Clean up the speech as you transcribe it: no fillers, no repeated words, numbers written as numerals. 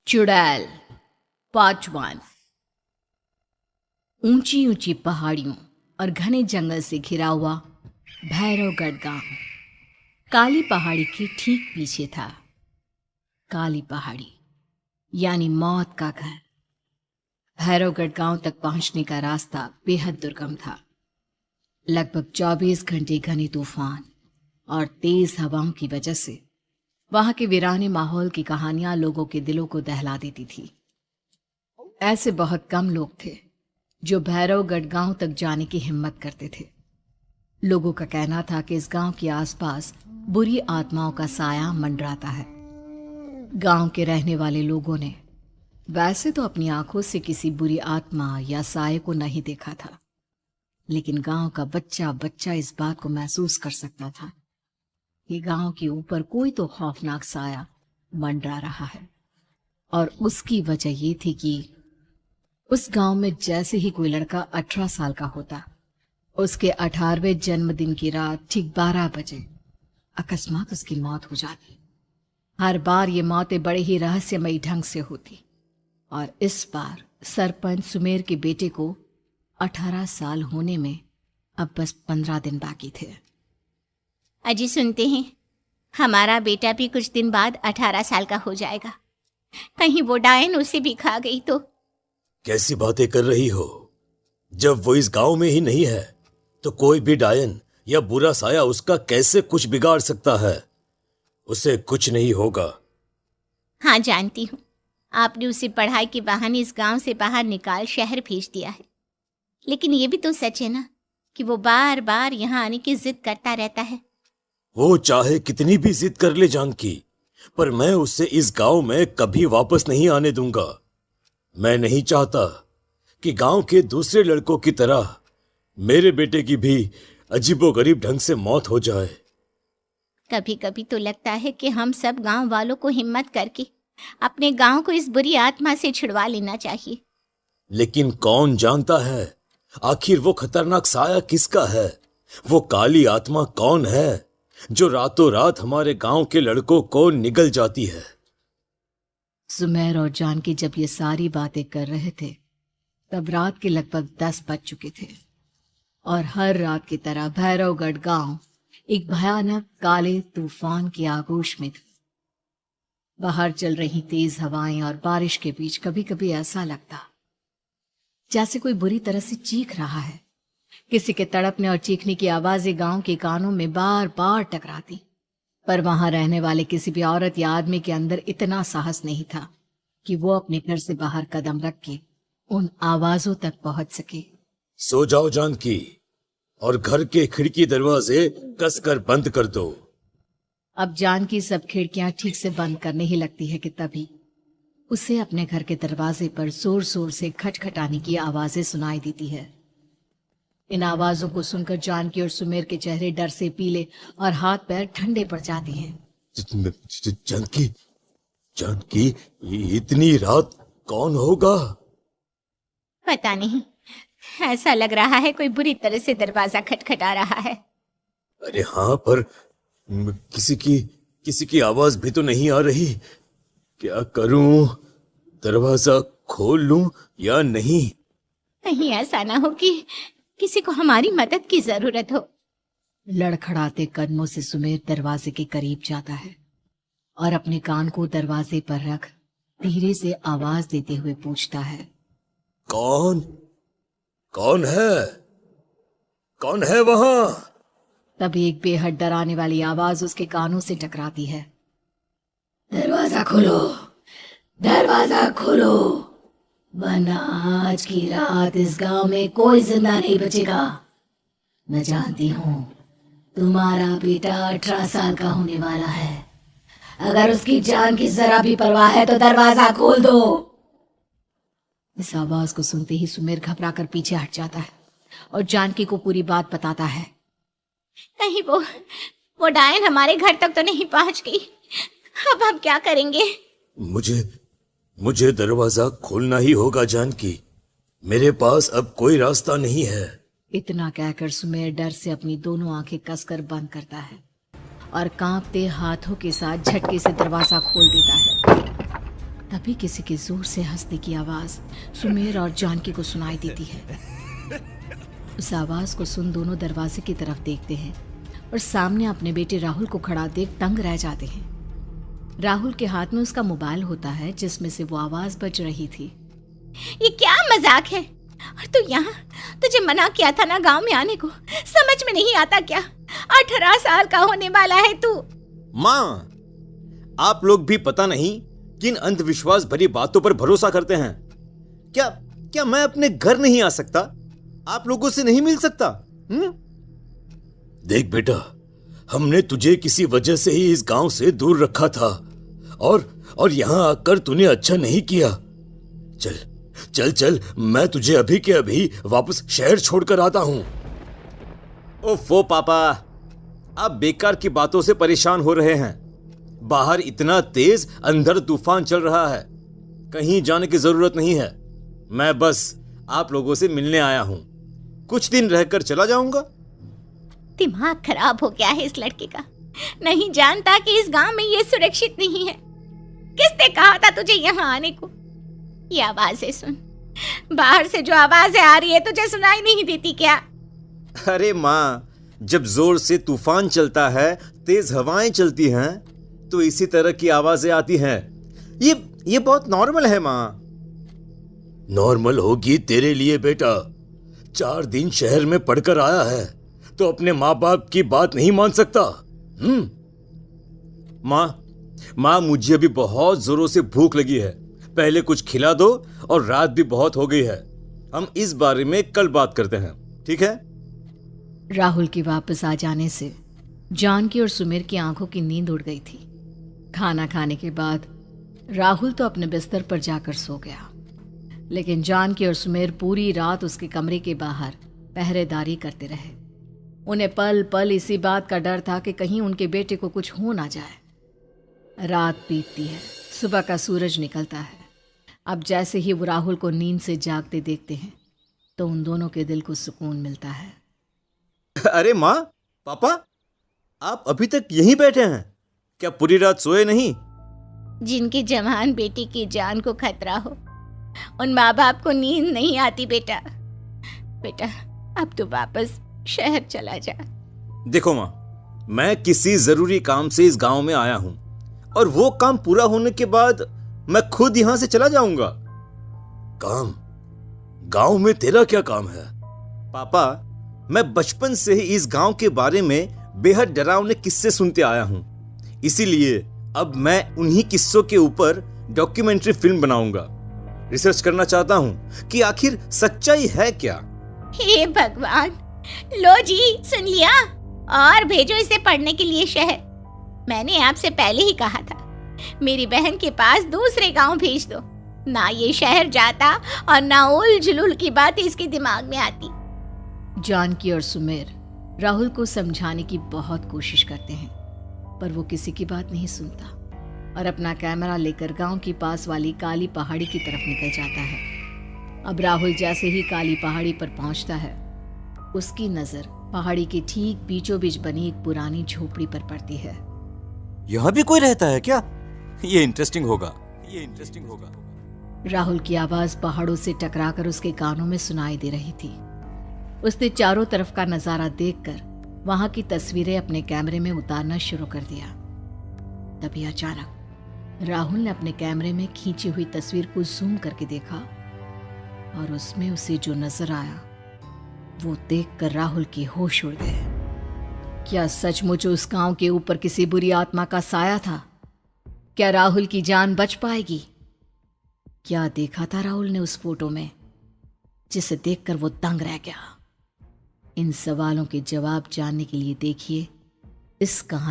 चुड़ैल पार्ट 1। ऊंची ऊंची पहाड़ियों और घने जंगल से घिरा हुआ भैरवगढ़ गांव काली पहाड़ी के ठीक पीछे था। काली पहाड़ी यानी मौत का घर। भैरवगढ़ गांव तक पहुंचने का रास्ता बेहद दुर्गम था। लगभग 24 घंटे घने तूफान और तेज हवाओं की वजह से वहां के वीराने माहौल की कहानियां लोगों के दिलों को दहला देती थी। ऐसे बहुत कम लोग थे जो भैरवगढ़ गांव तक जाने की हिम्मत करते थे। लोगों का कहना था कि इस गांव के आसपास बुरी आत्माओं का साया मंडराता है। गांव के रहने वाले लोगों ने वैसे तो अपनी आंखों से किसी बुरी आत्मा या साये को नहीं देखा था, लेकिन गांव का बच्चा बच्चा इस बात को महसूस कर सकता था कि गांव के ऊपर कोई तो खौफनाक साया मंडरा रहा है। और उसकी वजह ये थी कि उस गांव में जैसे ही कोई लड़का 18 साल का होता, उसके 18वें जन्मदिन की रात ठीक 12 बजे अकस्मात उसकी मौत हो जाती। हर बार ये मौतें बड़े ही रहस्यमयी ढंग से होती, और इस बार सरपंच सुमेर के बेटे को 18 साल होने में अब बस 15 दिन बाकी थे। अजी सुनते हैं, हमारा बेटा भी कुछ दिन बाद 18 साल का हो जाएगा। कहीं वो डायन उसे भी खा गई तो। कैसी बातें कर रही हो? जब वो इस गांव में ही नहीं है तो कोई भी डायन या बुरा साया उसका कैसे कुछ बिगाड़ सकता है? उसे कुछ नहीं होगा। हाँ जानती हूँ, आपने उसे पढ़ाई के बहाने इस गांव से बाहर निकाल शहर भेज दिया है, लेकिन ये भी तो सच है ना कि वो बार बार यहाँ आने की जिद करता रहता है। वो चाहे कितनी भी जिद कर ले जानकी, पर मैं उसे इस गांव में कभी वापस नहीं आने दूंगा। मैं नहीं चाहता कि गांव के दूसरे लड़कों की तरह मेरे बेटे की भी अजीबोगरीब ढंग से मौत हो जाए। कभी कभी तो लगता है कि हम सब गांव वालों को हिम्मत करके अपने गांव को इस बुरी आत्मा से छुड़वा लेना चाहिए। लेकिन कौन जानता है आखिर वो खतरनाक साया किसका है? वो काली आत्मा कौन है जो रातों रात हमारे गांव के लड़कों को निगल जाती है? सुमेर और जानकी जब ये सारी बातें कर रहे थे तब रात के लगभग 10 बज चुके थे, और हर रात की तरह भैरवगढ़ गांव एक भयानक काले तूफान की आगोश में था। बाहर चल रही तेज हवाएं और बारिश के बीच कभी कभी ऐसा लगता जैसे कोई बुरी तरह से चीख रहा है। किसी के तड़पने और चीखने की आवाजें गांव के कानों में बार बार टकराती, पर वहां रहने वाले किसी भी औरत या आदमी के अंदर इतना साहस नहीं था कि वो अपने घर से बाहर कदम रख के उन आवाजों तक पहुंच सके। सो जाओ जानकी, और घर के खिड़की दरवाजे कसकर बंद कर दो। अब जानकी सब खिड़कियां ठीक से बंद करने ही लगती है कि तभी उसे अपने घर के दरवाजे पर जोर जोर से खटखटाने की आवाजें सुनाई देती है। इन आवाजों को सुनकर जानकी और सुमेर के चेहरे डर से पीले और हाथ पैर ठंडे पड़ जाते हैं। जानकी, जानकी, इतनी रात कौन होगा? पता नहीं, ऐसा लग रहा है कोई बुरी तरह से दरवाजा खटखटा रहा है। अरे हाँ, पर किसी की आवाज भी तो नहीं आ रही। क्या करूं? दरवाजा खोल लूं या नहीं? कहीं ऐसा ना हो कि किसी को हमारी मदद की जरूरत हो। लड़खड़ाते कदमों से सुमेर दरवाजे के करीब जाता है और अपने कान को दरवाजे पर रख धीरे से आवाज देते हुए पूछता है, कौन कौन है? कौन है वहां? तभी एक बेहद डराने वाली आवाज उसके कानों से टकराती है। दरवाजा खोलो, दरवाजा खोलो, वरना आज की रात इस गांव में कोई जिंदा नहीं बचेगा। मैं जानती हूँ तुम्हारा बेटा 18 साल का होने वाला है। अगर उसकी जान की जरा भी परवाह है तो दरवाजा खोल दो। इस आवाज को सुनते ही सुमेर घबरा कर पीछे हट जाता है और जानकी को पूरी बात बताता है। कहीं वो डायन हमारे घर तक तो नहीं पहुंच गई? अब हम क्या करेंगे? मुझे दरवाजा खोलना ही होगा जानकी। मेरे पास अब कोई रास्ता नहीं है। इतना कहकर सुमेर डर से अपनी दोनों आंखें कसकर बंद करता है और कांपते हाथों के साथ झटके से दरवाजा खोल देता है। तभी किसी के जोर से हंसने की आवाज सुमेर और जानकी को सुनाई देती है। उस आवाज को सुन दोनों दरवाजे की तरफ देखते हैं और सामने अपने बेटे राहुल को खड़ा देख दंग रह जाते हैं। राहुल के हाथ में उसका मोबाइल होता है जिसमें से वो आवाज बज रही थी। ये क्या मजाक है? और तू यहाँ, तुझे मना किया था ना गांव में आने को, समझ में नहीं आता क्या? 18 साल का होने वाला है तू। माँ, आप लोग भी पता नहीं किन अंधविश्वास भरी बातों पर भरोसा करते हैं। क्या मैं अपने घर नहीं आ सकता? आप लोगों से नहीं मिल सकता? देख बेटा, हमने तुझे किसी वजह से ही इस गांव से दूर रखा था और यहां आकर तूने अच्छा नहीं किया। चल चल चल, मैं तुझे अभी के अभी वापस शहर छोड़कर आता हूं। ओफो पापा, आप बेकार की बातों से परेशान हो रहे हैं। बाहर इतना तेज अंधड़ तूफान चल रहा है, कहीं जाने की जरूरत नहीं है। मैं बस आप लोगों से मिलने आया हूं, कुछ दिन रहकर चला जाऊंगा। दिमाग खराब हो गया है इस लड़के का, नहीं जानता कि इस गांव में ये सुरक्षित नहीं है। किसने कहा था तुझे यहाँ आने को? ये आवाजें सुन, बाहर से जो आवाजें आ रही है तुझे सुनाई नहीं देती क्या? अरे माँ, जब जोर से तूफान चलता है, तेज हवाएं चलती हैं, तो इसी तरह की आवाजें आती हैं। ये बहुत नॉर्मल है माँ। नॉर्मल होगी तेरे लिए बेटा। 4 दिन शहर में पढ़कर आया है तो अपने माँ बाप की बात नहीं मान सकता। माँ, मुझे अभी बहुत जोरों से भूख लगी है, पहले कुछ खिला दो, और रात भी बहुत हो गई है। हम इस बारे में कल बात करते हैं, ठीक है? राहुल के वापस आ जाने से जानकी और सुमेर की आंखों की नींद उड़ गई थी। खाना खाने के बाद राहुल तो अपने बिस्तर पर जाकर सो गया, लेकिन जानकी और सुमेर पूरी रात उसके कमरे के बाहर पहरेदारी करते रहे। उन्हें पल पल इसी बात का डर था कि कहीं उनके बेटे को कुछ हो ना जाए। रात बीतती है, सुबह का सूरज निकलता है। अब जैसे ही वो राहुल को नींद से जागते देखते हैं तो उन दोनों के दिल को सुकून मिलता है। अरे माँ, पापा, आप अभी तक यहीं बैठे हैं? क्या पूरी रात सोए नहीं? जिनकी जवान बेटी की जान को खतरा हो, उन माँ बाप को नींद नहीं आती बेटा। अब तो वापस शहर चला जा। देखो माँ, मैं किसी जरूरी काम से इस गांव में आया हूं, और वो काम पूरा होने के बाद मैं खुद यहां से चला जाऊंगा। काम? गांव में तेरा क्या काम है? पापा, मैं बचपन से ही इस गांव के बारे में बेहद डरावने किस्से सुनते आया हूं, इसीलिए अब मैं उन्हीं किस्सों के ऊपर डॉक्यूमेंट्री फिल्म बनाऊंगा। रिसर्च करना चाहता हूं कि आखिर सच्चाई है क्या। हे भगवान, लो जी, सुन लिया, और भेजो इसे पढ़ने के लिए शहर। मैंने आपसे पहले ही कहा था, मेरी बहन के पास दूसरे गांव भेज दो। ना ये शहर जाता और ना उल जुलूल की बात इसके दिमाग में आती। जानकी और सुमेर राहुल को समझाने की बहुत कोशिश करते हैं, पर वो किसी की बात नहीं सुनता और अपना कैमरा लेकर गांव के पास वाली काली पहाड़ी की तरफ निकल जाता है। अब राहुल जैसे ही काली पहाड़ी पर पहुंचता है, उसकी नजर पहाड़ी के ठीक बीचों बीच बनी एक पुरानी झोपड़ी पर पड़ती है। यहाँ भी कोई रहता है क्या? ये इंटरेस्टिंग होगा। राहुल की आवाज पहाड़ों से टकराकर उसके कानों में सुनाई दे रही थी। उसने चारों तरफ का नजारा देखकर वहां की तस्वीरें अपने कैमरे में उतारना शुरू कर दिया। तभी अचानक राहुल ने अपने कैमरे में खींची हुई तस्वीर को जूम करके देखा, और उसमें उसे जो नजर आया वो देखकर राहुल के होश उड़ गए। क्या सचमुच उस गांव के ऊपर किसी बुरी आत्मा का साया था? क्या राहुल की जान बच पाएगी? क्या देखा था राहुल ने उस फोटो में जिसे देखकर वो दंग रह गया? इन सवालों के जवाब जानने के लिए देखिए इस कहानी